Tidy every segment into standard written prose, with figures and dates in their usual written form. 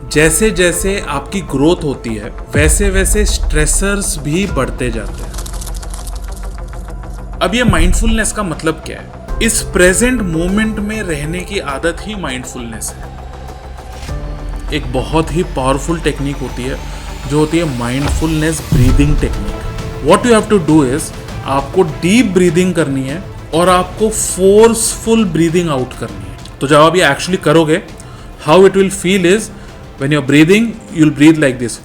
जैसे जैसे आपकी ग्रोथ होती है वैसे वैसे स्ट्रेसर्स भी बढ़ते जाते हैं। अब ये माइंडफुलनेस का मतलब क्या है? इस प्रेजेंट मोमेंट में रहने की आदत ही माइंडफुलनेस है। एक बहुत ही पावरफुल टेक्निक होती है जो होती है mindfulness breathing technique. What you have to do is, आपको डीप ब्रीदिंग करनी है और आपको फोर्सफुल ब्रीदिंग आउट करनी है। तो जब आप ये एक्चुअली करोगे, how it will feel is, when you are breathing you will breathe like this.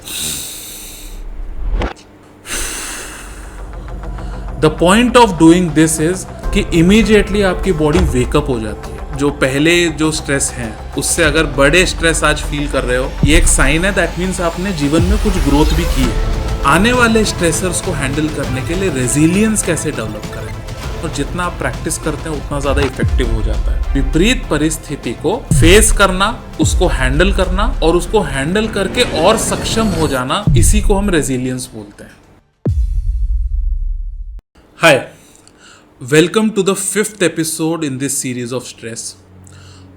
The point of doing this is कि इमीडिएटली आपकी बॉडी वेकअप हो जाती है। जो पहले जो स्ट्रेस है उससे अगर बड़े स्ट्रेस आज फील कर रहे हो, ये एक साइन है, दैट मीन्स आपने जीवन में कुछ ग्रोथ भी की है। आने वाले स्ट्रेसर्स को हैंडल करने के लिए रेजिलियंस कैसे डेवलप करें, और जितना आप प्रैक्टिस करते हैं उतना ज्यादा इफेक्टिव हो जाता है। विपरीत परिस्थिति को फेस करना, उसको हैंडल करना और उसको हैंडल करके और सक्षम हो जाना, इसी को हम रेजिलियंस बोलते हैं। Hi, welcome to the 5th episode in this series of stress.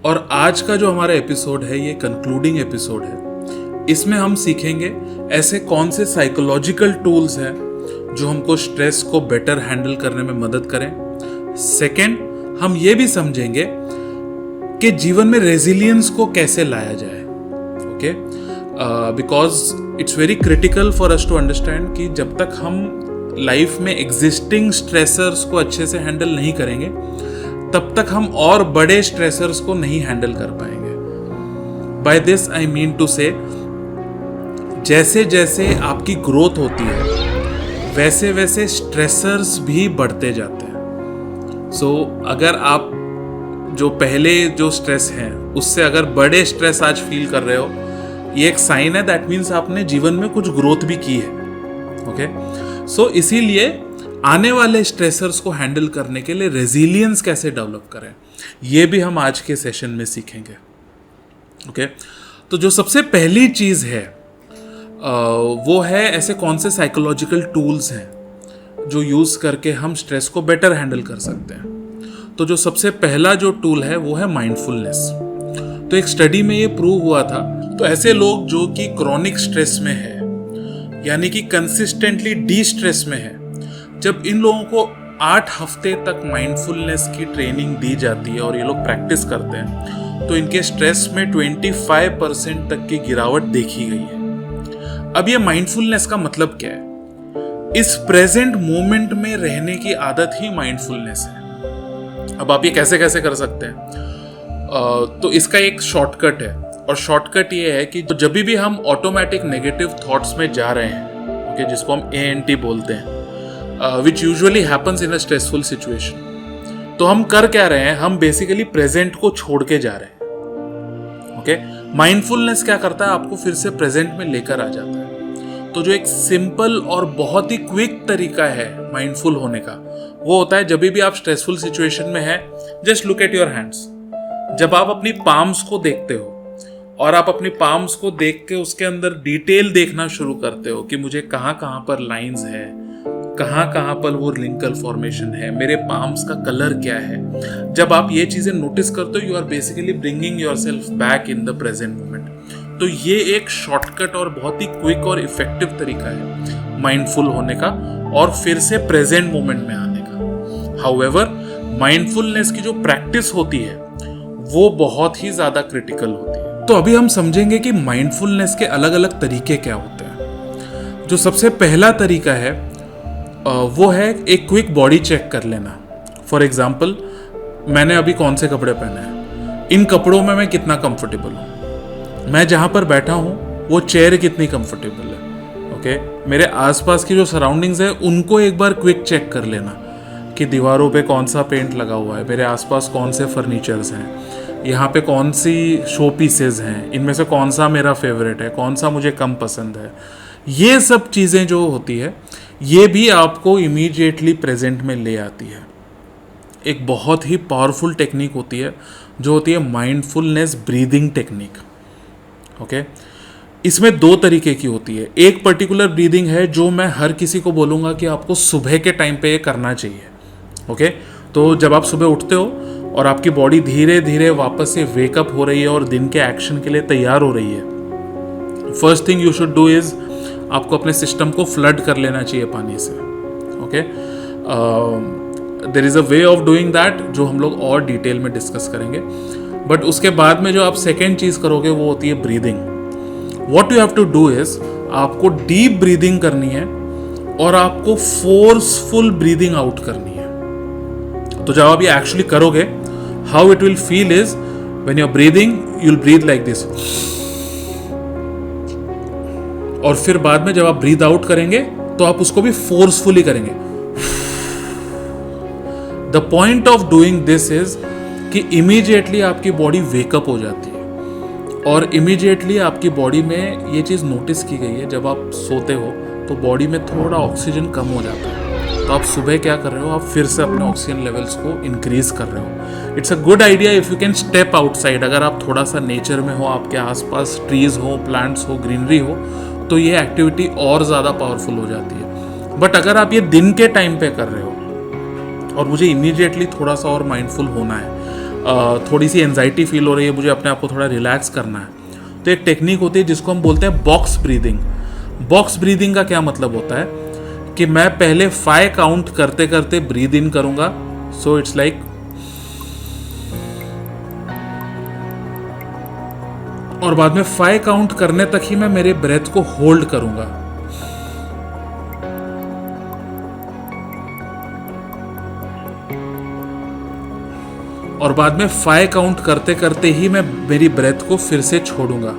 और आज का जो हमारा एपिसोड है ये कंक्लूडिंग एपिसोड है। इसमें हम सीखेंगे ऐसे कौन से साइकोलॉजिकल टूल्स हैं जो हमको स्ट्रेस को बेटर हैंडल करने में मदद करें। सेकंड, हम ये भी समझेंगे कि जीवन में रेजिलियंस को कैसे लाया जाए। Okay, because it's very critical for us to understand कि जब तक हम लाइफ में एग्जिस्टिंग स्ट्रेसर्स को अच्छे से हैंडल नहीं करेंगे तब तक हम और बड़े स्ट्रेसर्स को नहीं हैंडल कर पाएंगे। By this I mean to say, जैसे जैसे आपकी ग्रोथ होती है वैसे वैसे स्ट्रेसर्स भी बढ़ते जाते हैं। सो अगर आप जो पहले जो स्ट्रेस है उससे अगर बड़े स्ट्रेस आज फील कर रहे हो, ये एक साइन है, दैट मीन्स आपने जीवन में कुछ ग्रोथ भी की है। ओके, सो इसीलिए आने वाले स्ट्रेसर्स को हैंडल करने के लिए रेजिलियंस कैसे डेवलप करें, ये भी हम आज के सेशन में सीखेंगे। ओके, तो जो सबसे पहली चीज़ है वो है ऐसे कौन से साइकोलॉजिकल टूल्स हैं जो यूज़ करके हम स्ट्रेस को बेटर हैंडल कर सकते हैं। तो जो सबसे पहला जो टूल है वो है माइंडफुलनेस। तो एक स्टडी में ये प्रूव हुआ था, तो ऐसे लोग जो कि क्रॉनिक स्ट्रेस में है यानी कि कंसिस्टेंटली डी स्ट्रेस में है, जब इन लोगों को 8 हफ्ते तक माइंडफुलनेस की ट्रेनिंग दी जाती है और ये लोग प्रैक्टिस करते हैं, तो इनके स्ट्रेस में 25% तक की गिरावट देखी गई है। अब ये माइंडफुलनेस का मतलब क्या है? इस प्रेजेंट मोमेंट में रहने की आदत ही माइंडफुलनेस है। अब आप ये कैसे कैसे कर सकते हैं? तो इसका एक शॉर्टकट है, और शॉर्टकट ये है कि जब भी हम ऑटोमेटिक नेगेटिव थॉट्स में जा रहे हैं, ओके, जिसको हम ANT बोलते हैं, विच usually happens in a stressful situation, तो हम कर क्या रहे हैं? हम बेसिकली प्रेजेंट को छोड़ के जा रहे हैं। ओके, माइंडफुलनेस क्या करता है? आपको फिर से प्रेजेंट में लेकर आ जाता है। तो जो एक सिंपल और बहुत ही क्विक तरीका है माइंडफुल होने का, वो होता है जब भी आप स्ट्रेसफुल सिचुएशन में है, just look at your hands. जब आप अपनी पाम्स को देखते हो और आप अपनी पाम्स को देख के उसके अंदर डिटेल देखना शुरू करते हो कि मुझे कहाँ कहाँ पर लाइंस है, कहाँ कहाँ पर वो रिंकल फॉर्मेशन है, मेरे पाम्स का कलर क्या है, जब आप ये चीजें नोटिस करते हो, you are basically bringing yourself back in the present moment. तो ये एक शॉर्टकट और बहुत ही क्विक और इफेक्टिव तरीका है माइंडफुल होने का और फिर से प्रेजेंट मोमेंट में आने का। हाउएवर, माइंडफुलनेस की जो प्रैक्टिस होती है वो बहुत ही ज्यादा क्रिटिकल होती है। तो अभी हम समझेंगे कि माइंडफुलनेस के अलग अलग तरीके क्या होते हैं। जो सबसे पहला तरीका है वो है एक क्विक बॉडी चेक कर लेना। फॉर एग्जाम्पल, मैंने अभी कौन से कपड़े पहने हैं, इन कपड़ों में मैं कितना कंफर्टेबल हूँ, मैं जहाँ पर बैठा हूँ वो चेयर कितनी कंफर्टेबल है। ओके, मेरे आसपास की जो सराउंडिंग्स है उनको एक बार क्विक चेक कर लेना कि दीवारों पे कौन सा पेंट लगा हुआ है, मेरे आसपास कौन से फर्नीचर्स हैं, यहाँ पे कौन सी शो पीसेज हैं, इनमें से कौन सा मेरा फेवरेट है, कौन सा मुझे कम पसंद है। ये सब चीज़ें जो होती है ये भी आपको इमीडिएटली प्रेजेंट में ले आती है। एक बहुत ही पावरफुल टेक्निक होती है जो होती है माइंडफुलनेस ब्रीदिंग टेक्निक। ओके, इसमें 2 तरीके की होती है। एक पर्टिकुलर ब्रीदिंग है जो मैं हर किसी को बोलूँगा कि आपको सुबह के टाइम पे ये करना चाहिए। ओके, तो जब आप सुबह उठते हो और आपकी बॉडी धीरे धीरे वापस से वेकअप हो रही है और दिन के एक्शन के लिए तैयार हो रही है, first thing you should do is आपको अपने सिस्टम को फ्लड कर लेना चाहिए पानी से. Okay, there is a way of doing that जो हम लोग और डिटेल में डिस्कस करेंगे. बट उसके बाद में जो आप सेकेंड चीज़ करोगे वो होती है breathing. What you have to do is आपको डीप ब्रीदिंग करनी है और आपको फोर्सफुल ब्रीदिंग आउट करनी है. तो जब आप ये एक्चुअली करोगे, how it will feel is when you are breathing you will breathe like this, और फिर बाद में जब आप ब्रीथ आउट करेंगे तो आप उसको भी फोर्सफुली करेंगे. The point of doing this is कि इमीडिएटली आपकी बॉडी वेकअप हो जाती है, और इमीडिएटली आपकी बॉडी में ये चीज़ नोटिस की गई है, जब आप सोते हो तो बॉडी में थोड़ा ऑक्सीजन कम हो जाता है. तो आप सुबह क्या कर रहे हो, आप फिर से अपने ऑक्सीजन लेवल्स को इंक्रीज कर रहे हो. It's a good idea if you can step outside. अगर आप थोड़ा सा नेचर में हो, आपके आसपास ट्रीज हो, प्लांट्स हो, ग्रीनरी हो, तो ये एक्टिविटी और ज़्यादा पावरफुल हो जाती है. बट अगर आप ये दिन के टाइम पे कर रहे हो और मुझे इमीडिएटली थोड़ा सा और माइंडफुल होना है, थोड़ी सी एंजाइटी फील हो रही है, मुझे अपने आप को थोड़ा रिलैक्स करना है, तो एक टेक्निक होती है जिसको हम बोलते हैं बॉक्स ब्रीदिंग. बॉक्स ब्रीदिंग का क्या मतलब होता है कि मैं पहले 5 काउंट करते करते ब्रीद इन करूंगा. सो इट्स लाइक, और बाद में 5 काउंट करने तक ही मैं मेरे ब्रेथ को होल्ड करूंगा. और बाद में 5 काउंट करते करते ही मैं मेरी ब्रेथ को फिर से छोड़ूंगा.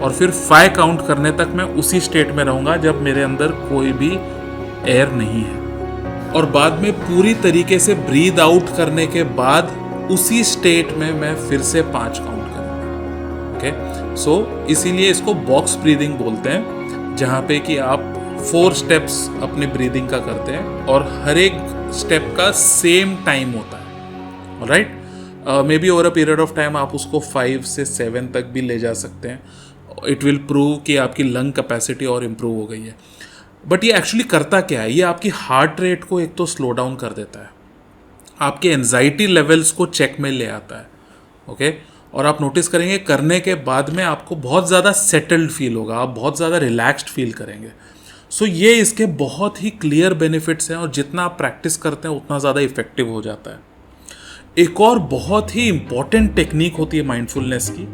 और फिर 5 काउंट करने तक मैं उसी स्टेट में रहूंगा जब मेरे अंदर कोई भी एयर नहीं है. और बाद में पूरी तरीके से ब्रीद आउट करने के बाद उसी स्टेट में मैं फिर से 5 काउंट करूंगा. ओके, सो इसीलिए इसको बॉक्स ब्रीदिंग बोलते हैं, जहाँ पे कि आप 4 स्टेप्स अपने ब्रीदिंग का करते हैं और हर एक स्टेप का सेम टाइम होता है. Right, may be over a period of time आप उसको 5 से 7 तक भी ले जा सकते हैं. इट विल प्रूव कि आपकी लंग कैपेसिटी और इम्प्रूव हो गई है. बट ये एक्चुअली करता क्या है, ये आपकी हार्ट रेट को एक तो स्लो डाउन कर देता है, आपके एंजाइटी लेवल्स को चेक में ले आता है. ओके, और आप नोटिस करेंगे करने के बाद में आपको बहुत ज़्यादा सेटल्ड फील होगा, आप बहुत ज़्यादा रिलैक्स्ड फील करेंगे. सो ये इसके बहुत ही क्लियर बेनिफिट्स हैं, और जितना आप प्रैक्टिस करते हैं उतना ज़्यादा इफेक्टिव हो जाता है. एक और बहुत ही इंपॉर्टेंट टेक्निक होती है माइंडफुलनेस की,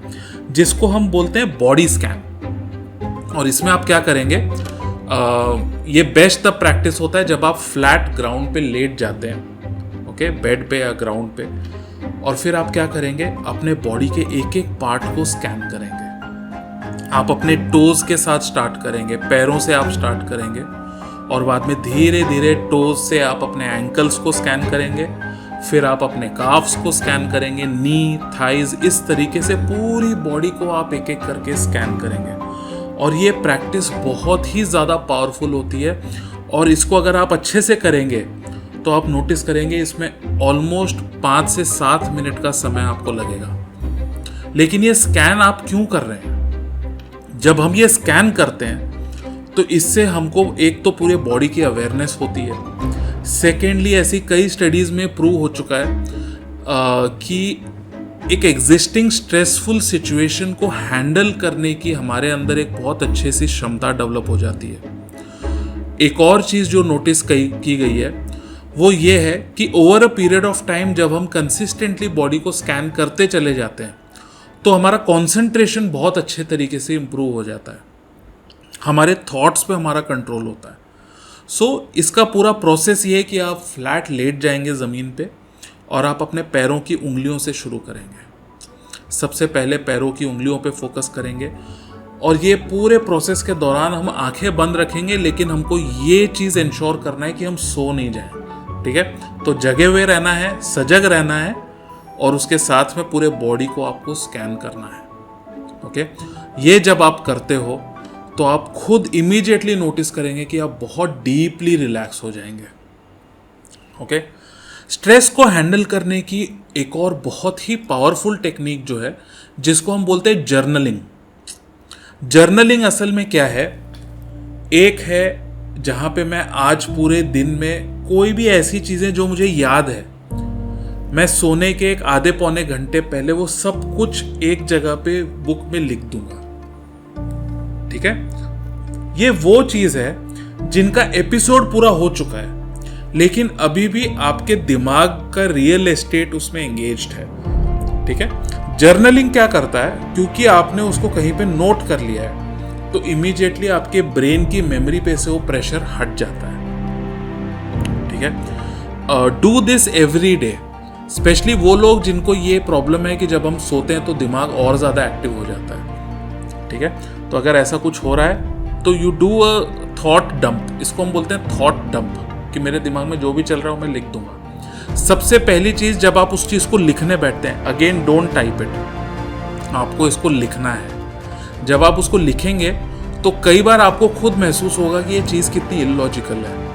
जिसको हम बोलते हैं बॉडी स्कैन. और इसमें आप क्या करेंगे, ये बेस्ट तब प्रैक्टिस होता है जब आप फ्लैट ग्राउंड पे लेट जाते हैं, ओके, बेड पे या ग्राउंड पे, और फिर आप क्या करेंगे, अपने बॉडी के एक एक पार्ट को स्कैन करेंगे. आप अपने टोज के साथ स्टार्ट करेंगे, पैरों से आप स्टार्ट करेंगे, और बाद में धीरे धीरे टोज से आप अपने एंकल्स को स्कैन करेंगे, फिर आप अपने काफ्स को स्कैन करेंगे, नी, थाइज, इस तरीके से पूरी बॉडी को आप एक एक करके स्कैन करेंगे. और ये प्रैक्टिस बहुत ही ज़्यादा पावरफुल होती है, और इसको अगर आप अच्छे से करेंगे तो आप नोटिस करेंगे इसमें ऑलमोस्ट 5 से 7 मिनट का समय आपको लगेगा. लेकिन ये स्कैन आप क्यों कर रहे हैं? जब हम ये स्कैन करते हैं तो इससे हमको एक तो पूरे बॉडी की अवेयरनेस होती है. सेकेंडली, ऐसी कई स्टडीज़ में प्रूव हो चुका है कि एक एग्जिस्टिंग स्ट्रेसफुल सिचुएशन को हैंडल करने की हमारे अंदर एक बहुत अच्छी सी क्षमता डेवलप हो जाती है. एक और चीज़ जो नोटिस की गई है वो ये है कि over a period of time जब हम कंसिस्टेंटली बॉडी को स्कैन करते चले जाते हैं तो हमारा कंसंट्रेशन बहुत अच्छे तरीके से इम्प्रूव हो जाता है, हमारे थॉट्स पे हमारा कंट्रोल होता है. सो इसका पूरा प्रोसेस ये है कि आप फ्लैट लेट जाएंगे ज़मीन पे, और आप अपने पैरों की उंगलियों से शुरू करेंगे. सबसे पहले पैरों की उंगलियों पे फोकस करेंगे, और ये पूरे प्रोसेस के दौरान हम आंखें बंद रखेंगे, लेकिन हमको ये चीज़ इंश्योर करना है कि हम सो नहीं जाएं. ठीक है, तो जगे हुए रहना है, सजग रहना है, और उसके साथ में पूरे बॉडी को आपको स्कैन करना है. ओके, ये जब आप करते हो तो आप खुद इमीडिएटली नोटिस करेंगे कि आप बहुत डीपली रिलैक्स हो जाएंगे. ओके, स्ट्रेस को हैंडल करने की एक और बहुत ही पावरफुल टेक्निक जो है, जिसको हम बोलते हैं जर्नलिंग. जर्नलिंग असल में क्या है, एक है जहाँ पे मैं आज पूरे दिन में कोई भी ऐसी चीज़ें जो मुझे याद है मैं सोने के एक आधे पौने घंटे पहले वो सब कुछ एक जगह पे बुक में लिख दूंगा। ठीक है, ये वो चीज है जिनका एपिसोड पूरा हो चुका है, लेकिन अभी भी आपके दिमाग का रियल एस्टेट उसमें एंगेज्ड है। ठीक है, जर्नलिंग क्या करता है, क्योंकि आपने उसको कहीं पे नोट कर लिया है तो इमीडिएटली आपके ब्रेन की मेमोरी पे से वो प्रेशर हट जाता है। ठीक है, do this every day. Specially वो लोग जिनको ये प्रॉब्लम है कि जब हम सोते हैं तो दिमाग और ज़्यादा एक्टिव हो जाता है। ठीक है, तो अगर ऐसा कुछ हो रहा है तो you do a thought dump, इसको हम बोलते हैं थॉट डंप, कि मेरे दिमाग में जो भी चल रहा है मैं लिख दूंगा। सबसे पहली चीज़, जब आप उस चीज़ को लिखने बैठते हैं, अगेन डोंट टाइप इट, आपको इसको लिखना है। जब आप उसको लिखेंगे तो कई बार आपको खुद महसूस होगा कि ये चीज़ कितनी इलॉजिकल है।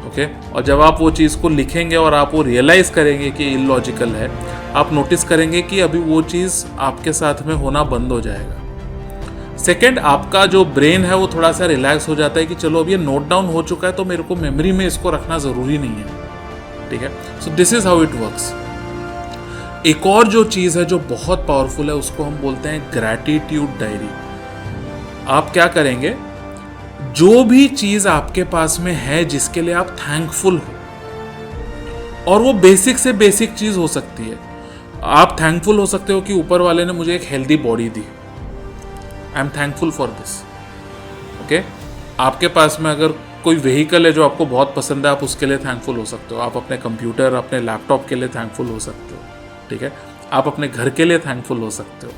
ओके, और जब आप वो चीज़ को लिखेंगे और आप वो रियलाइज करेंगे कि इलॉजिकल है, आप नोटिस करेंगे कि अभी वो चीज़ आपके साथ में होना बंद हो जाएगा। सेकंड, आपका जो ब्रेन है वो थोड़ा सा रिलैक्स हो जाता है कि चलो अब ये नोट डाउन हो चुका है तो मेरे को मेमोरी में इसको रखना ज़रूरी नहीं है। ठीक है, so this is how it works. एक और जो चीज़ है जो बहुत पावरफुल है उसको हम बोलते हैं ग्रैटिट्यूड डायरी। आप क्या करेंगे, जो भी चीज आपके पास में है जिसके लिए आप थैंकफुल हो, और वो बेसिक से बेसिक चीज हो सकती है। आप थैंकफुल हो सकते हो कि ऊपर वाले ने मुझे एक healthy body the, I am thankful for this. Okay, आपके पास में अगर कोई व्हीकल है जो आपको बहुत पसंद है, आप उसके लिए थैंकफुल हो सकते हो। आप अपने कंप्यूटर, अपने लैपटॉप के लिए थैंकफुल हो सकते हो। ठीक है, आप अपने घर के लिए थैंकफुल हो सकते हो,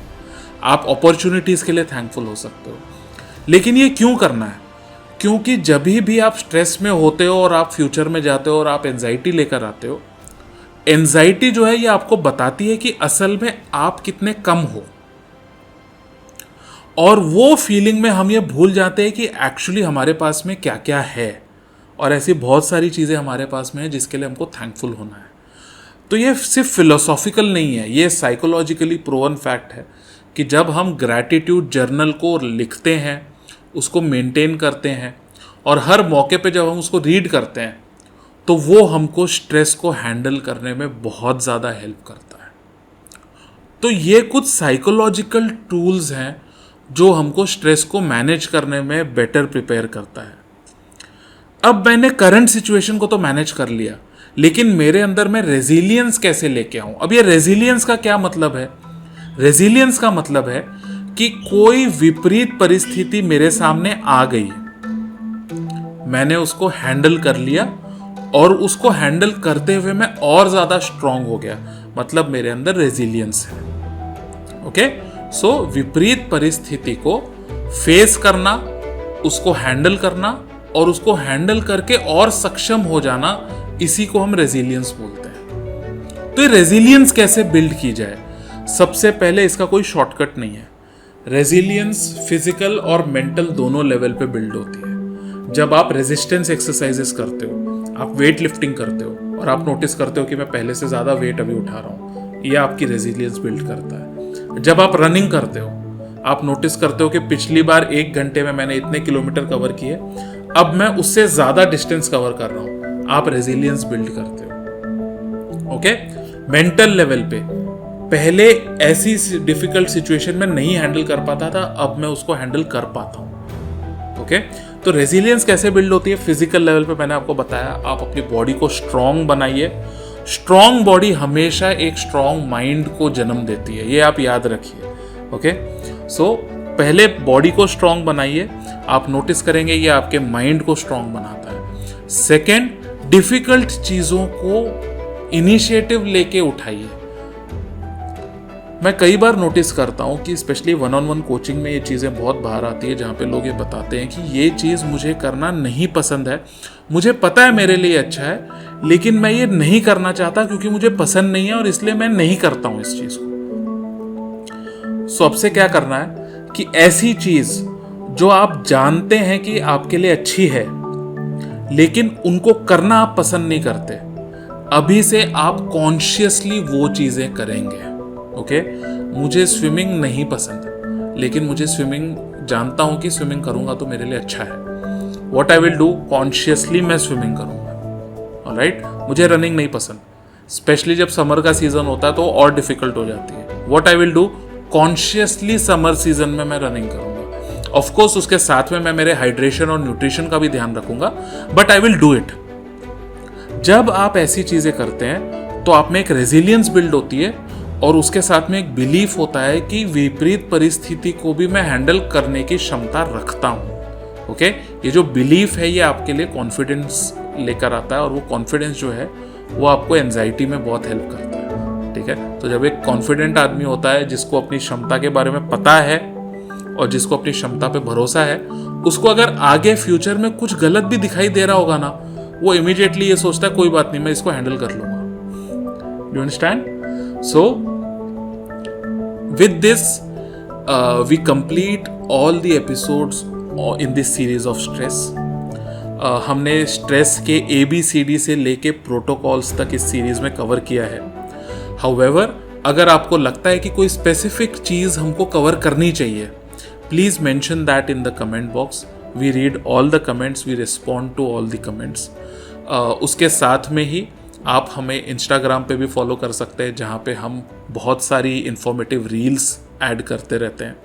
आप अपॉर्चुनिटीज के लिए थैंकफुल हो सकते हो। लेकिन ये क्यों करना है? क्योंकि जब भी आप स्ट्रेस में होते हो और आप फ्यूचर में जाते हो और आप एंजाइटी लेकर आते हो, एंजाइटी जो है ये आपको बताती है कि असल में आप कितने कम हो, और वो फीलिंग में हम ये भूल जाते हैं कि एक्चुअली हमारे पास में क्या क्या है, और ऐसी बहुत सारी चीज़ें हमारे पास में है जिसके लिए हमको थैंकफुल होना है। तो ये सिर्फ फिलोसॉफिकल नहीं है, ये साइकोलॉजिकली प्रूवन फैक्ट है कि जब हम ग्रैटिट्यूड जर्नल को लिखते हैं, उसको मेंटेन करते हैं, और हर मौके पे जब हम उसको रीड करते हैं तो वो हमको स्ट्रेस को हैंडल करने में बहुत ज़्यादा हेल्प करता है। तो ये कुछ साइकोलॉजिकल टूल्स हैं जो हमको स्ट्रेस को मैनेज करने में बेटर प्रिपेयर करता है। अब मैंने करंट सिचुएशन को तो मैनेज कर लिया, लेकिन मेरे अंदर मैं रेजिलियंस कैसे लेके आऊं? अब ये रेजिलियंस का क्या मतलब है? रेजिलियंस का मतलब है कि कोई विपरीत परिस्थिति मेरे सामने आ गई, मैंने उसको हैंडल कर लिया, और उसको हैंडल करते हुए मैं और ज्यादा स्ट्रांग हो गया, मतलब मेरे अंदर रेजिलियंस है। ओके, सो विपरीत परिस्थिति को फेस करना, उसको हैंडल करना, और उसको हैंडल करके और सक्षम हो जाना, इसी को हम रेजिलियंस बोलते हैं। तो ये रेजिलियंस कैसे बिल्ड की जाए? सबसे पहले इसका कोई शॉर्टकट नहीं है। रेजिलियंस फिजिकल और मेंटल दोनों लेवल पे बिल्ड होती है। जब आप रेजिस्टेंस एक्सरसाइजेस करते हो, आप वेट लिफ्टिंग करते हो, और आप नोटिस करते हो कि मैं पहले से ज़्यादा वेट अभी उठा रहा हूँ, ये आपकी रेजिलियंस बिल्ड करता है। जब आप रनिंग करते हो, आप नोटिस करते हो कि पिछली बार 1 घंटे में मैंने इतने किलोमीटर कवर किए, अब मैं उससे ज़्यादा डिस्टेंस कवर कर रहा हूँ, आप रेजिलियंस बिल्ड करते हो। ओके, मेंटल लेवल पे पहले ऐसी डिफिकल्ट सिचुएशन में नहीं हैंडल कर पाता था, अब मैं उसको हैंडल कर पाता हूँ। ओके, तो रेजिलियंस कैसे बिल्ड होती है? फिजिकल लेवल पे मैंने आपको बताया, आप अपनी बॉडी को स्ट्रांग बनाइए। स्ट्रांग बॉडी हमेशा एक स्ट्रांग माइंड को जन्म देती है, ये आप याद रखिए। ओके, सो पहले बॉडी को स्ट्रांग बनाइए, आप नोटिस करेंगे ये आपके माइंड को स्ट्रांग बनाता है। सेकेंड, डिफिकल्ट चीज़ों को इनिशिएटिव लेके उठाइए। मैं कई बार नोटिस करता हूँ कि स्पेशली 1-on-1 कोचिंग में ये चीज़ें बहुत बाहर आती है, जहाँ पे लोग ये बताते हैं कि ये चीज़ मुझे करना नहीं पसंद है, मुझे पता है मेरे लिए अच्छा है, लेकिन मैं ये नहीं करना चाहता क्योंकि मुझे पसंद नहीं है, और इसलिए मैं नहीं करता हूँ इस चीज़ को। सो अब से क्या करना है कि ऐसी चीज़ जो आप जानते हैं कि आपके लिए अच्छी है, लेकिन उनको करना आप पसंद नहीं करते, अभी से आप कॉन्शियसली वो चीज़ें करेंगे। ओके, मुझे स्विमिंग नहीं पसंद, लेकिन मुझे स्विमिंग जानता हूं कि स्विमिंग करूंगा तो मेरे लिए अच्छा है। What I will do, consciously मैं स्विमिंग करूंगा। ऑलराइट, मुझे रनिंग नहीं पसंद, स्पेशली जब समर का सीज़न होता है तो और डिफ़िकल्ट हो जाती है. What I will do, consciously summer season में मैं रनिंग करूँगा. ऑफ कोर्स उसके साथ में मैं मेरे हाइड्रेशन और न्यूट्रिशन का भी ध्यान रखूँगा, but I will do it. जब आप ऐसी चीज़ें करते हैं तो आप में एक रेजिलियंस बिल्ड होती है और उसके साथ में एक बिलीफ होता है कि विपरीत परिस्थिति को भी मैं हैंडल करने की क्षमता रखता हूँ. ओके, ये जो बिलीफ है ये आपके लिए कॉन्फिडेंस लेकर आता है और वो कॉन्फिडेंस जो है वो आपको एंजाइटी में बहुत हेल्प करता है. ठीक है, तो जब एक कॉन्फिडेंट आदमी होता है जिसको अपनी क्षमता के बारे में पता है और जिसको अपनी क्षमता पे भरोसा है, उसको अगर आगे फ्यूचर में कुछ गलत भी दिखाई दे रहा होगा ना, वो इमीडिएटली ये सोचता है कोई बात नहीं, मैं इसको हैंडल कर लूंगा. Do understand? So with this we complete all the episodes in this series of stress. हमने स्ट्रेस के ABCD से लेके प्रोटोकॉल्स तक इस सीरीज में कवर किया है. हाउएवर, अगर आपको लगता है कि कोई स्पेसिफिक चीज़ हमको कवर करनी चाहिए, please mention that in the comment box. We read all the comments, we respond to all the comments. उसके साथ में ही आप हमें इंस्टाग्राम पे भी फॉलो कर सकते हैं, जहाँ पे हम बहुत सारी इंफॉर्मेटिव रील्स ऐड करते रहते हैं.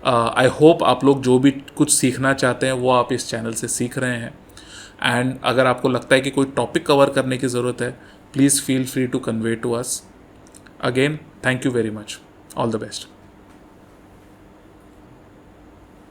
आई होप आप लोग जो भी कुछ सीखना चाहते हैं वो आप इस चैनल से सीख रहे हैं. एंड अगर आपको लगता है कि कोई टॉपिक कवर करने की ज़रूरत है, please feel free to convey to us. Again, thank you very much. All the best.